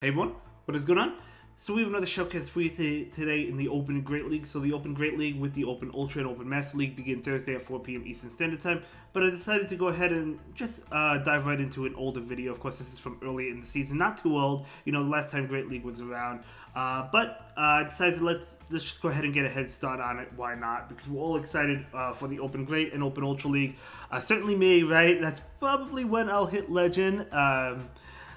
Hey everyone, what is going on? So we have another showcase for you today in the Open Great League. So the Open Great League with the Open Ultra and Open Master League begin Thursday at 4 p.m. Eastern Standard Time. But I decided to go ahead and just dive right into an older video. Of course, this is from earlier in the season, not too old. You know, the last time Great League was around. But I decided to let's just go ahead and get a head start on it. Why not? Because we're all excited for the Open Great and Open Ultra League. Certainly me, right? That's probably when I'll hit Legend.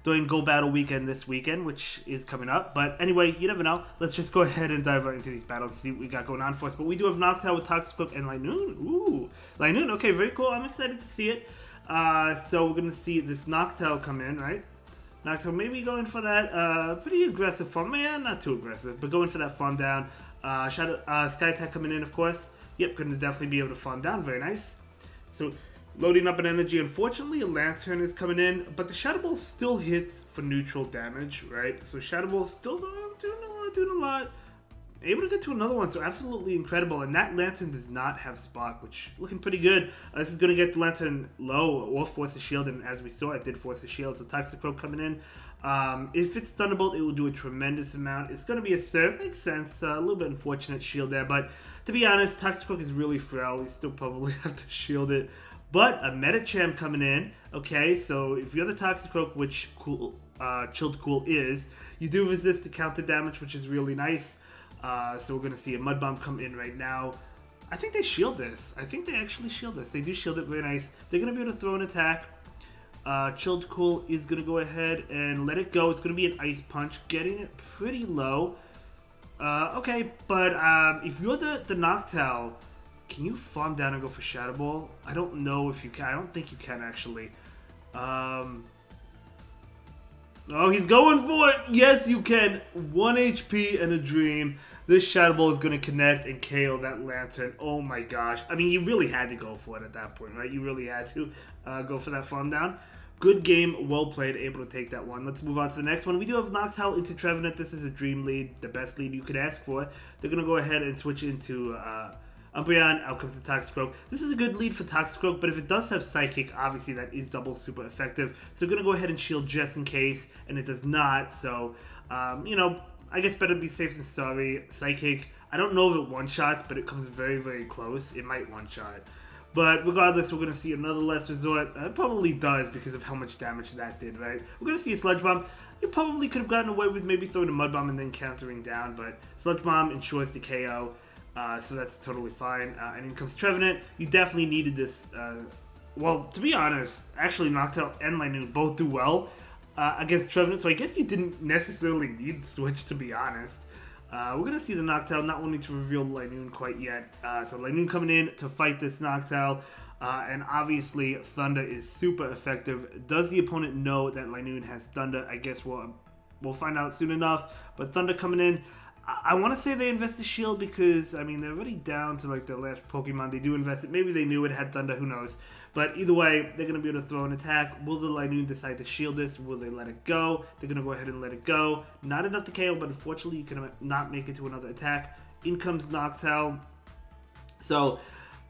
During Go Battle Weekend this weekend, which is coming up. But anyway, you never know. Let's just go ahead and dive right into these battles and see what we got going on for us. But we do have Noctowl with Toxicroak and Linoone. Ooh, Linoone. Okay, very cool. I'm excited to see it. So we're going to see this Noctowl come in, right? Noctowl maybe going for that pretty aggressive farm. Man, not too aggressive, but going for that farm down. Sky Attack coming in, of course. Yep, going to definitely be able to farm down. Very nice. So loading up an energy. Unfortunately, a Lantern is coming in, but the Shadow Ball still hits for neutral damage, right? So Shadow Ball still doing a lot. Able to get to another one, so absolutely incredible. And that Lantern does not have Spark, which looking pretty good. This is going to get the Lantern low or force a shield, and as we saw, it did force a shield. So Toxicroak coming in. If it's Thunderbolt, it will do a tremendous amount. It's going to be a serve, makes sense. A little bit unfortunate shield there, but to be honest, Toxicroak is really frail. You still probably have to shield it. But a Medicham coming in, okay, so if you're the Toxicroak, which Chilled Cool is, you do resist the counter damage, which is really nice. So we're going to see a Mud Bomb come in right now. I think they shield this. I think they actually shield this. They do shield it very nice. They're going to be able to throw an attack. Chilled Cool is going to go ahead and let it go. It's going to be an Ice Punch, getting it pretty low. Okay, but if you're the Noctowl, can you farm down and go for Shadow Ball? I don't know if you can. I don't think you can, actually. Oh, he's going for it. Yes, you can. 1 HP and a Dream. This Shadow Ball is going to connect and KO that Lantern. Oh my gosh. I mean, you really had to go for it at that point, right? You really had to go for that farm down. Good game, well played, able to take that one. Let's move on to the next one. We do have Noctowl into Trevenant. This is a Dream lead, the best lead you could ask for. They're going to go ahead and switch into Umbreon. Out comes the Toxicroak. This is a good lead for Toxicroak, but if it does have Psychic, obviously that is double super effective. So we're going to go ahead and shield just in case, and it does not. So, you know, I guess better be safe than sorry. Psychic, I don't know if it one-shots, but it comes very, very close. It might one-shot. But regardless, we're going to see another Last Resort. It probably does because of how much damage that did, right? We're going to see a Sludge Bomb. You probably could have gotten away with maybe throwing a Mud Bomb and then countering down, but Sludge Bomb ensures the KO. So that's totally fine. And in comes Trevenant. You definitely needed this. Well, to be honest, actually Noctowl and Linoone both do well against Trevenant. So I guess you didn't necessarily need the switch, to be honest. We're going to see the Noctowl not wanting to reveal Linoone quite yet. So Linoone coming in to fight this Noctowl. And obviously Thunder is super effective. Does the opponent know that Linoone has Thunder? I guess we'll find out soon enough. But Thunder coming in. I want to say they invest the shield because, I mean, they're already down to, like, their last Pokemon. They do invest it. Maybe they knew it had Thunder. Who knows? But either way, they're going to be able to throw an attack. Will the Linoone decide to shield this? Will they let it go? They're going to go ahead and let it go. Not enough to KO, but unfortunately, you can not make it to another attack. In comes Noctowl. So,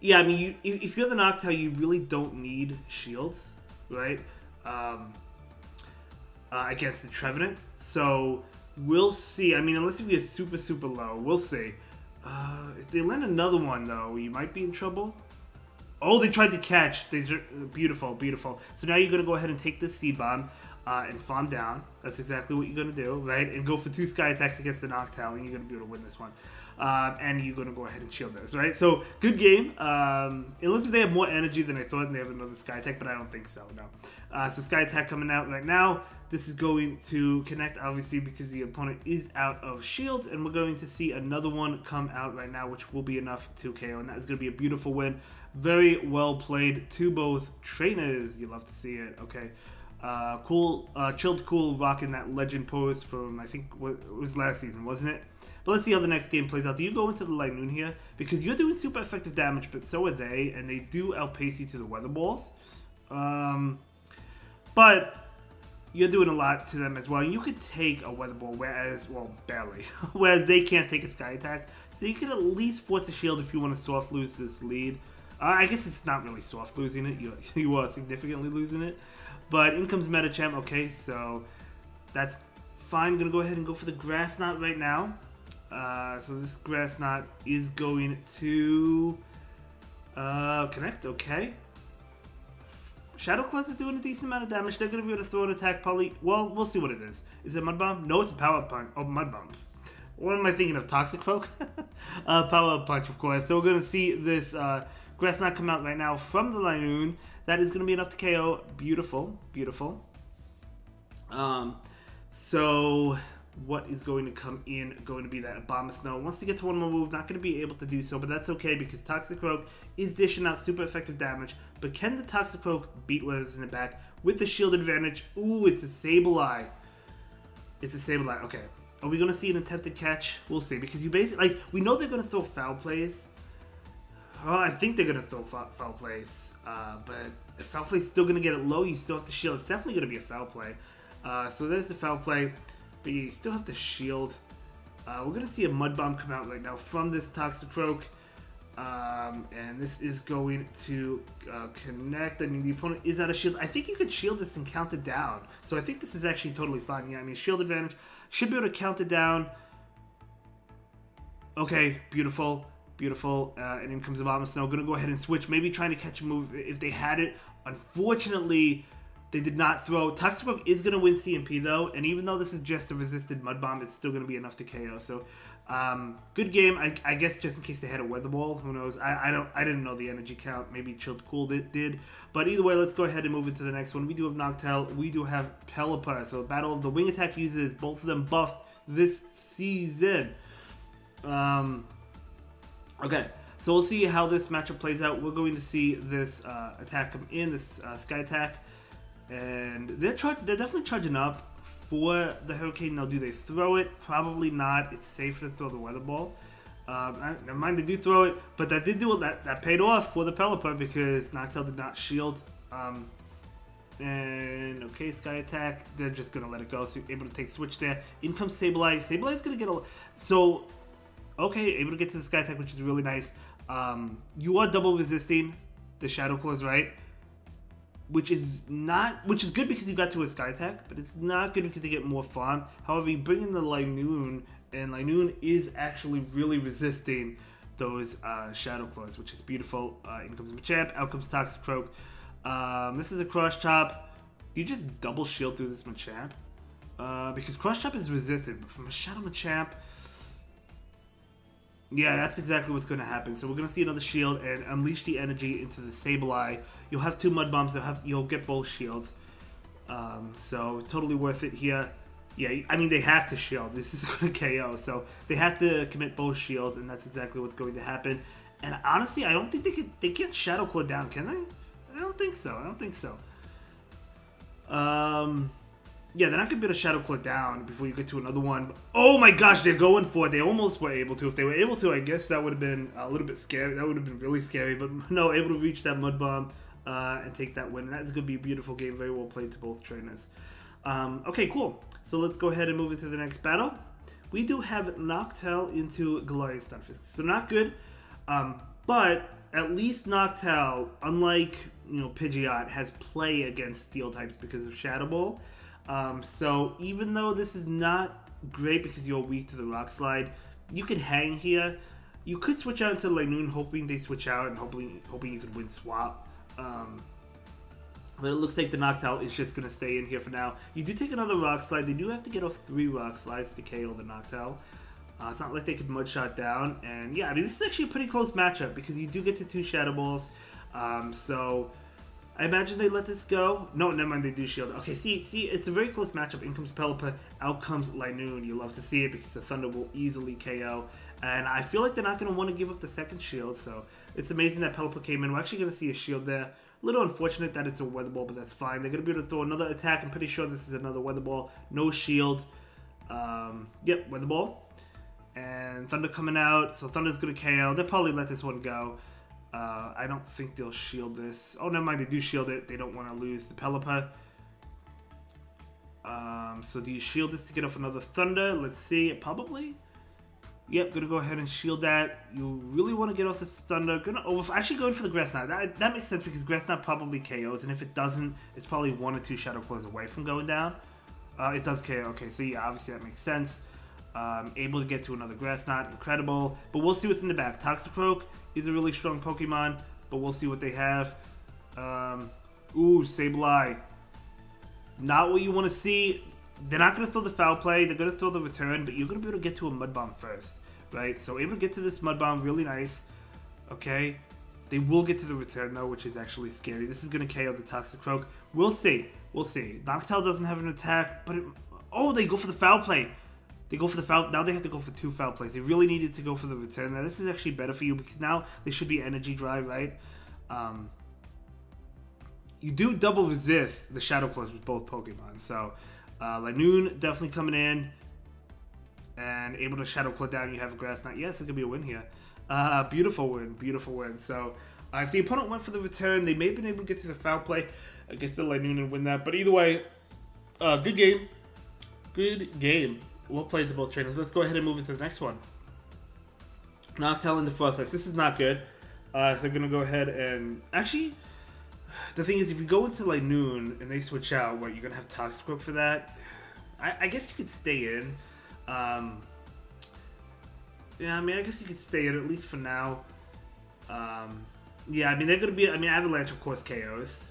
yeah, I mean, if you're the Noctowl, you really don't need shields, right? Against the Trevenant. So we'll see. I mean, unless if you're super, super low, we'll see. If they land another one, though, you might be in trouble. Oh, they tried to catch. Beautiful, beautiful. So now you're going to go ahead and take this Seed Bomb and farm down. That's exactly what you're going to do, right? And go for 2 Sky Attacks against the Noctowl, and you're going to be able to win this one. And you're going to go ahead and shield this, right? So, good game. Unless if they have more energy than I thought and they have another Sky Attack, but I don't think so, no. So, Sky Attack coming out right now. This is going to connect, obviously, because the opponent is out of shields, and we're going to see another one come out right now, which will be enough to KO, and that is going to be a beautiful win. Very well played to both trainers. You love to see it, okay. Chilled Cool rocking that legend pose from, I think, it was last season, wasn't it? But let's see how the next game plays out. Do you go into the Linoone here? Because you're doing super effective damage, but so are they, and they do outpace you to the Weather Balls. But you're doing a lot to them as well. You could take a Weather Ball, whereas, well, barely. Whereas they can't take a Sky Attack. So you can at least force a shield if you want to soft lose this lead. I guess it's not really soft losing it. You are significantly losing it. But in comes Medicham. Okay, so that's fine. Gonna go ahead and go for the Grass Knot right now. So this Grass Knot is going to connect. Okay. Shadow Claws are doing a decent amount of damage. They're going to be able to throw an attack probably. Well, we'll see what it is. Is it Mud Bomb? No, it's a Power Punch. Oh, Mud Bomb. What am I thinking of? Toxicroak? Power Punch, of course. So we're going to see this Grass Knot come out right now from the Linoon. That is going to be enough to KO. Beautiful. Beautiful. So what is going to come in? Going to be that Abomasnow. Wants to get to one more move. Not going to be able to do so, but that's okay because Toxicroak is dishing out super effective damage. But can the Toxicroak beat whatever's in the back with the shield advantage? Ooh, it's a Sableye. It's a Sableye. Okay. Are we going to see an attempted catch? We'll see because you basically, like, we know they're going to throw foul plays. Oh, I think they're going to throw foul plays. But if foul play's still going to get it low, you still have to shield. It's definitely going to be a foul play. So there's the foul play. But you still have to shield. We're going to see a Mud Bomb come out right now from this Toxicroak. And this is going to connect. I mean, the opponent is out of shield. I think you could shield this and count it down. So I think this is actually totally fine. Yeah, I mean, shield advantage. Should be able to count it down. Okay, beautiful. Beautiful. And in comes Abomasnow. Going to go ahead and switch. Maybe trying to catch a move if they had it. Unfortunately, they did not throw. Toxicroak is going to win CMP though, and even though this is just a resisted Mud Bomb, it's still going to be enough to KO. So, good game. I guess just in case they had a Weather Ball, who knows? I didn't know the energy count. Maybe Chilled Cool did. But either way, let's go ahead and move into the next one. We do have Noctowl. We do have Pelipper. So, Battle of the Wing Attack users, both of them buffed this season. Okay. So we'll see how this matchup plays out. We're going to see this attack come in, this Sky Attack. And they're definitely charging up for the Hurricane. Now, do they throw it? Probably not. It's safer to throw the Weather Ball. Never mind, they do throw it, but that did do it. That paid off for the Pelipper because Noctowl did not shield. And okay, Sky Attack. They're just gonna let it go. So you're able to take switch there. In comes Sableye. Sableye's gonna get a okay, able to get to the Sky Attack, which is really nice. You are double resisting the Shadow Claws, right? Which is good because you got to a Sky Attack, but it's not good because they get more farm. However, you bring in the Linoon, and Linoon is actually really resisting those Shadow Claws, which is beautiful. In comes Machamp, out comes Toxicroak. This is a Cross Chop. Do you just double shield through this Machamp? Because Cross Chop is resisted, but from a Shadow Machamp, yeah, that's exactly what's going to happen. So we're going to see another shield and unleash the energy into the Sableye. You'll have two Mud Bombs. You'll get both shields. So totally worth it here. Yeah, I mean, they have to shield. This is going to KO. So they have to commit both shields, and that's exactly what's going to happen. And honestly, I don't think they can't Shadow Claw down, can they? I don't think so. I don't think so. Yeah, they're not going to be able to Shadow Claw down before you get to another one. Oh my gosh, they're going for it. They almost were able to. If they were able to, I guess that would have been a little bit scary. That would have been really scary. But no, able to reach that Mud Bomb and take that win. And that's going to be a beautiful game. Very well played to both trainers. Okay, cool. So let's go ahead and move into the next battle. We do have Noctowl into Galarian Stunfisk. So not good. But at least Noctowl, unlike Pidgeot, has play against Steel types because of Shadow Ball. So even though this is not great because you're weak to the Rock Slide, you could hang here. You could switch out into Linoon, hoping they switch out and hoping you could win swap. But it looks like the Noctowl is just going to stay in here for now. You do take another Rock Slide. They do have to get off 3 Rock Slides to KO the Noctowl. It's not like they could Mud Shot down. And yeah, I mean, this is actually a pretty close matchup because you do get to 2 Shadow Balls. So I imagine they let this go. No, never mind, they do shield. Okay, see, it's a very close matchup. In comes Pelipper, out comes Linoon. You love to see it because the Thunder will easily KO. And I feel like they're not going to want to give up the second shield, so it's amazing that Pelipper came in. We're actually going to see a shield there. A little unfortunate that it's a Weather Ball, but that's fine. They're going to be able to throw another attack. I'm pretty sure this is another Weather Ball. No shield. Yep, Weather Ball. And Thunder coming out, so Thunder's going to KO. They'll probably let this one go. I don't think they'll shield this. Oh, never mind, they do shield it. They don't want to lose the Pelipper. So do you shield this to get off another Thunder? Let's see, probably. Yep, gonna go ahead and shield that. You really want to get off this Thunder. Actually going for the Grass Knot. That makes sense because Grass Knot probably KOs, and if it doesn't, it's probably 1 or 2 Shadow Claws away from going down. It does KO. Okay, so yeah, obviously that makes sense. Able to get to another Grass Knot, incredible. But we'll see what's in the back. Toxicroak is a really strong Pokemon, but we'll see what they have. Ooh, Sableye. Not what you want to see. They're not going to throw the Foul Play. They're going to throw the Return, but you're going to be able to get to a Mud Bomb first, right? So able to get to this Mud Bomb, really nice. Okay. They will get to the Return, though, which is actually scary. This is going to KO the Toxicroak. We'll see. We'll see. Noctowl doesn't have an attack, but... Oh, they go for the Foul Play. They go for the Foul... Now they have to go for 2 Foul Plays. They really needed to go for the Return. Now, this is actually better for you because now they should be Energy Dry, right? You do double resist the Shadow Close with both Pokemon. So, Linoone definitely coming in and able to Shadow Claw down. You have a Grass Knot. Yes, it could be a win here. Beautiful win. Beautiful win. So, if the opponent went for the Return, they may have been able to get to the Foul Play against the Linoone and win that. But either way, good game. Good game. Well played to both trainers. Let's go ahead and move into the next one. Noctowl into Frost Ice. This is not good. So they're going to go ahead and... Actually... The thing is, if you go into Linoone and they switch out, what, you're going to have Toxicroak for that? I guess you could stay in. Yeah, I mean, I guess you could stay in, at least for now. Yeah, I mean, they're going to be... I mean, Avalanche, of course, KOs.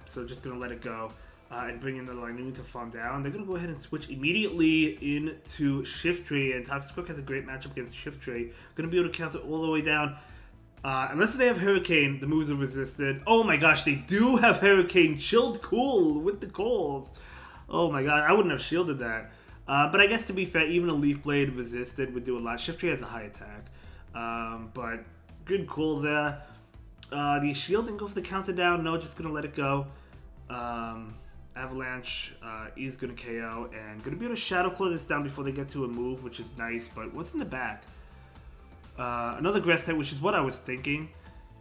So just going to let it go. And bring in the Linoone to farm down. They're going to go ahead and switch immediately into Shiftry. And Toxicroak has a great matchup against Shiftry. Going to be able to counter all the way down. Unless they have Hurricane, the moves are resisted. Oh my gosh, they do have Hurricane. Chilled Cool with the calls. Oh my god, I wouldn't have shielded that. But I guess to be fair, even a Leaf Blade resisted would do a lot. Shiftry has a high attack. But good cool there. The shield didn't go for the counter down. No, just going to let it go. Avalanche is going to KO. And going to be able to Shadow Claw this down before they get to a move, which is nice. But what's in the back? Another Grass type, which is what I was thinking.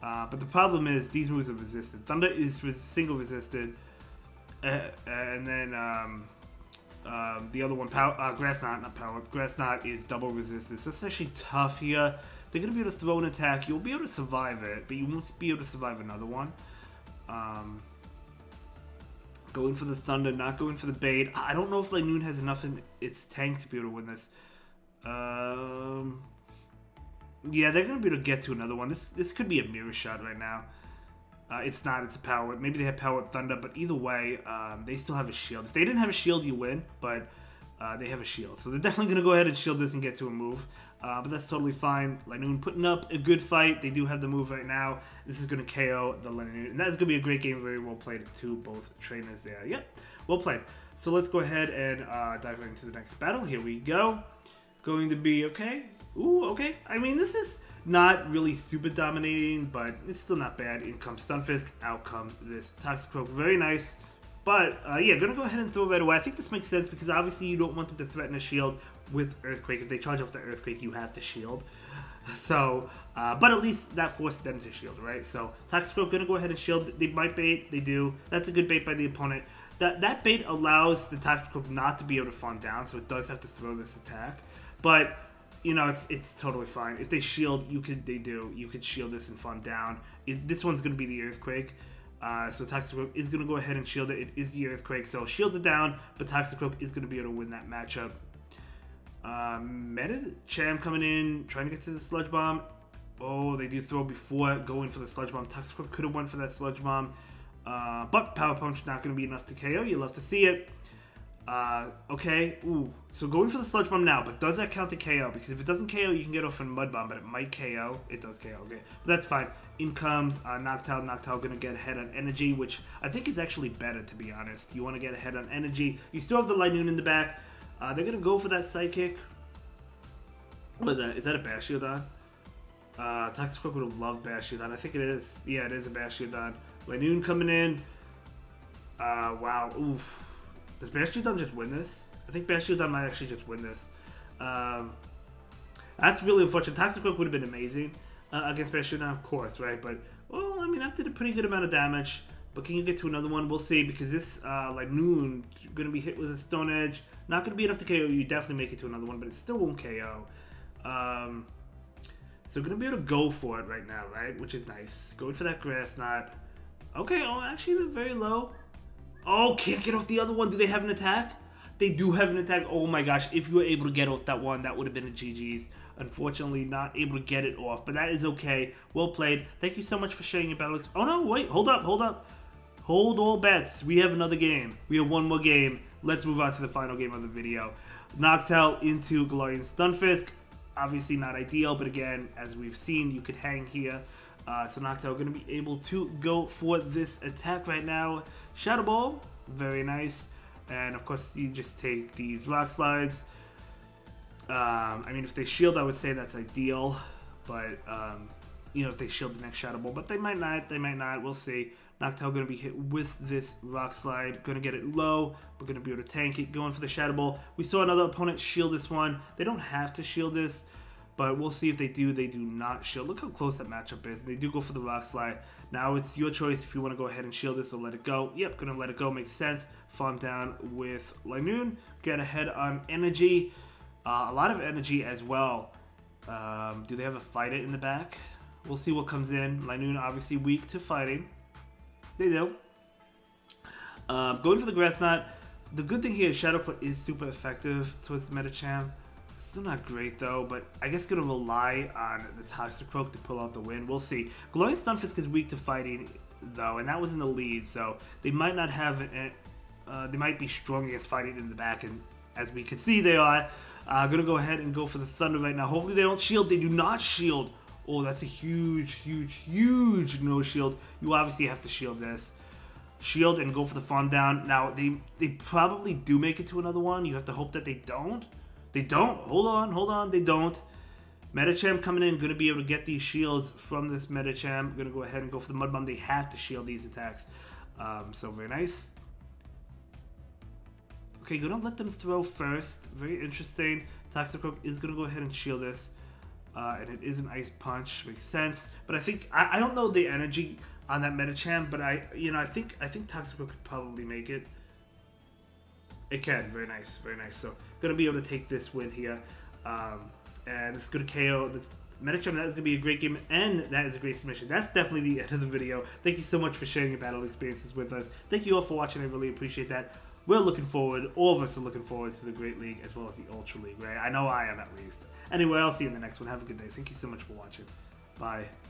But the problem is these moves are resisted. Thunder is single resisted. And then the other one, Grass Knot, not Power Up. Grass Knot is double resisted. So it's actually tough here. They're going to be able to throw an attack. You'll be able to survive it, but you won't be able to survive another one. Going for the Thunder, not going for the bait. I don't know if Linoone has enough in its tank to be able to win this. Yeah, they're going to be able to get to another one. This could be a mirror shot right now. It's not. It's a Power Up. Maybe they have Power Up Thunder, but either way, they still have a shield. If they didn't have a shield, you win, but they have a shield. So they're definitely going to go ahead and shield this and get to a move. But that's totally fine. Linoone putting up a good fight. They do have the move right now. This is going to KO the Linoone. And that's going to be a great game. Very well played to both trainers there. Yep, well played. So let's go ahead and dive into the next battle. Here we go. Going to be, okay. Ooh, okay. I mean, this is not really super dominating, but it's still not bad. In comes Stunfisk. Out comes this Toxicroak. Very nice. But, yeah, gonna go ahead and throw it right away. I think this makes sense because obviously you don't want them to threaten a shield with Earthquake. If they charge off the Earthquake, you have to shield. So, but at least that forced them to shield, right? So, Toxicroak gonna go ahead and shield. They might bait. They do. That's a good bait by the opponent. That bait allows the Toxicroak not to be able to farm down, so it does have to throw this attack. But... you know, it's totally fine. If they shield, you could shield this and farm down. This one's going to be the Earthquake. So Toxicroak is going to go ahead and shield it. It is the Earthquake. So shield it down, but Toxicroak is going to be able to win that matchup. Medicham coming in, trying to get to the Sludge Bomb. Oh, they do throw before going for the Sludge Bomb. Toxicroak could have went for that Sludge Bomb. But Power Punch not going to be enough to KO. You'll love to see it. Okay, ooh, so going for the Sludge Bomb now, but does that count to KO? Because if it doesn't KO, you can get off a Mud Bomb, but it might KO. It does KO, okay, but that's fine. In comes Noctowl. Noctowl gonna get ahead on Energy, which I think is actually better, to be honest. You want to get ahead on Energy. You still have the Linoone in the back. They're gonna go for that Psychic. What is that? Is that a Bastiodon? Toxicroak would have loved Bastiodon. I think it is. Yeah, it is a Bastiodon. Linoone coming in. Wow, oof. Does Bastiodon just win this? I think Bastiodon might actually just win this. That's really unfortunate. Toxicroak would have been amazing against Bastiodon, of course, right? But, well, I mean, that did a pretty good amount of damage. But can you get to another one? We'll see, because this Linoone going to be hit with a Stone Edge. Not going to be enough to KO. You definitely make it to another one, but it still won't KO. So going to be able to go for it right now, right? Which is nice. Going for that Grass Knot. Okay, oh, actually, they're very low. Oh, can't get off the other one. Do they have an attack? They do have an attack. Oh my gosh, if you were able to get off that one, that would have been a GG's. Unfortunately, not able to get it off, but that is okay. Well played. Thank you so much for sharing your battle. Oh no, wait, hold up, hold up. Hold all bets. We have another game. We have one more game. Let's move on to the final game of the video. Noctowl into Galarian Stunfisk. Obviously not ideal, but again, as we've seen, you could hang here. So Noctowl going to be able to go for this attack right now. Shadow Ball, very nice. And of course, you just take these Rock Slides. I mean, if they shield, I would say that's ideal. But, you know, if they shield the next Shadow Ball. But they might not, we'll see. Noctowl going to be hit with this Rock Slide. Going to get it low. We're going to be able to tank it. Going for the Shadow Ball. We saw another opponent shield this one. They don't have to shield this. But we'll see if they do. They do not shield. Look how close that matchup is. They do go for the Rock Slide. Now it's your choice if you want to go ahead and shield this or let it go. Yep, going to let it go. Makes sense. Farm down with Linoone. Get ahead on energy. A lot of energy as well. Do they have a Fight It in the back? We'll see what comes in. Linoone obviously weak to fighting. They do. Going for the Grass Knot. The good thing here is Shadow Claw is super effective towards the Medicham. Still not great though, but I guess going to rely on the Toxicroak to pull out the win. We'll see. Galarian Stunfisk is weak to fighting though, and that was in the lead, so they might not have they might be strong against fighting in the back, and as we can see they are. Gonna go ahead and go for the Thunder right now. Hopefully they don't shield. They do not shield. Oh, that's a huge, huge, huge no shield. You obviously have to shield this. Shield and go for the farm down. Now, they probably do make it to another one. You have to hope that they don't. They don't. Hold on. They don't. Medicham coming in. Going to be able to get these shields from this Medicham. Going to go ahead and go for the Mud Bomb. They have to shield these attacks. So very nice. Okay, going to let them throw first. Very interesting. Toxicroak is going to go ahead and shield this. And it is an Ice Punch. Makes sense. But I think... I don't know the energy on that Medicham, but I think Toxicroak could probably make it. It can. Very nice. Very nice. So, going to be able to take this win here. And this is going to KO the Medicham. That is going to be a great game, and that is a great submission. That's definitely the end of the video. Thank you so much for sharing your battle experiences with us. Thank you all for watching. I really appreciate that. We're looking forward, all of us are looking forward to the Great League as well as the Ultra League, right? I know I am at least. Anyway, I'll see you in the next one. Have a good day. Thank you so much for watching. Bye.